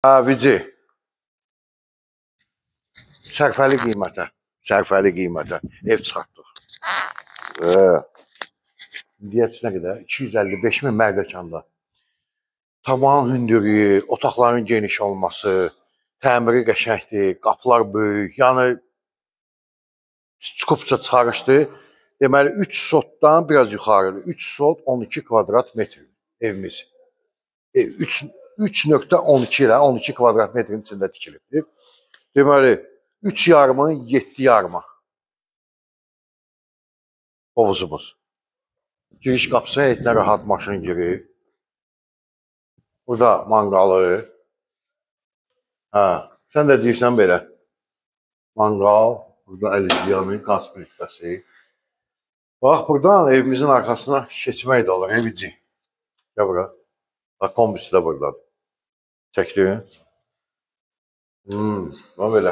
Vici, sərfəli qiymətə, ev çıxartdıq. Diyyəçi nə qədər? 255 min Mərdəkanda. Tavan hündürlüyü, otaqların geniş olması, təmiri qəşəngdir, qapılar böyük, yəni skupça çıxarışdı. Deməli, 3 sotdan biraz yuxarıdır. 3 sot 12 kvadrat metr evimiz. 3.12 ilə 12 kvadrat metrin içində tikilibdir. Deməli, 3 yarımın 7 yarıma hovuzumuz. Giriş qapısı heyətinə rahat maşın girir. Burada manqalı. Sən də deyirsən belə. Manqal, burada əlizyanın qaz plitəsi. Bax, buradan evimizin arxasına keçmək də olur, evici. Gəl bura. Bax, kombisi də buradadır. Çəkdin. Bax belə.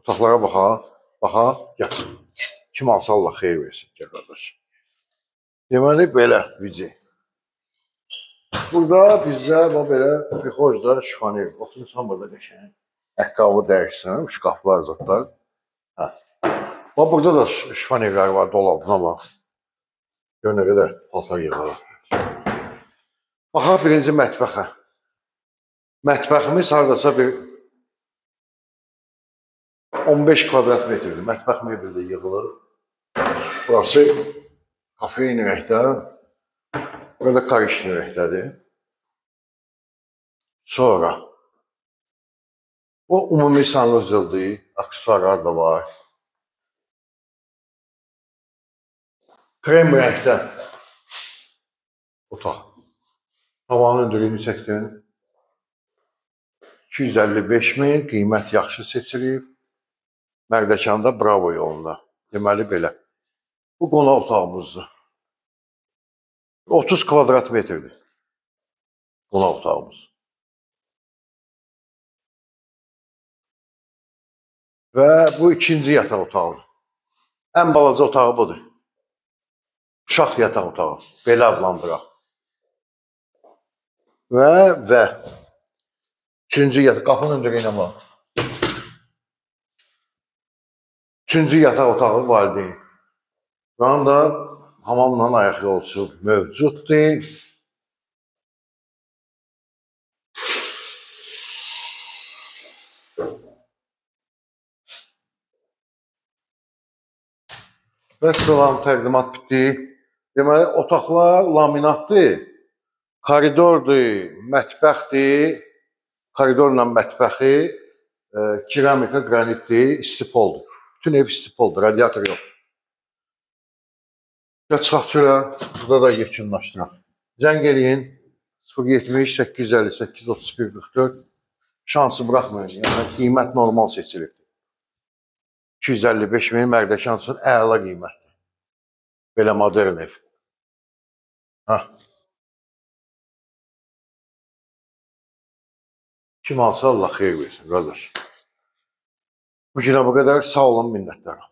Otaqlara baxaq, gəl. Kim alsa Allah xeyir versin, gəl qardaş. Deməli, belə, vici. Burada bizdə belə prixojda şifaner. Oturursan burada qəşəng. Əqqabı dəyişsən, şkaflar zatlar. Bax, burada da şifanerlər var, dolabına bax. Gör nə qədər paltar yığılır. Baxaq birinci mətbəxə. Mətbəximiz haradasa bir 15 kvadrat metrdir. Mətbəx mebeldə yığılır. Burası kafeyn rəhdə. Burada karışlı rəhdədir. Sonra bu ümumi sanuzildir. Aksesuarlar da var. Krem rəngdə otaq. Tavanın hündürlüyünü çəkdim. 255 min, qiymət yaxşı seçilib. Mərdəkanda Bravo yolunda. Deməli belə. Bu qonaq otağımızdır. 30 kvadrat metrdir. Qonaq otağımız. Və bu ikinci yataq otağıdır. Ən balaca otağı budur. Uşaq yataq otağı. Belə adlandıraq. Və üçüncü yataq, qapının hündürlüyünə bax. Üçüncü yataq otağı valideyn. Buranın da hamamla ayaq yolçu mövcuddur. Və sıralam təqdimat bitdi. Deməli, otaqlar laminatdır. Koridordur, mətbəxdir. Koridorla mətbəxi keramika, qranitdir, istipoldur. Bütün ev istipoldur, radiator yox. Çıxaq çölə, burada da yekunlaşdıraq. Zəng eləyin 070 850 831 44. Şansı buraxmayın. Yəni, qiymət normal seçilibdir. 255 min Mərdəkan üçün əla qiymətdir. Belə modern ev. Kim alsa Allah xeyir versin, qardaş. Bu günə bu qədər, sağ olun, minnətdarım.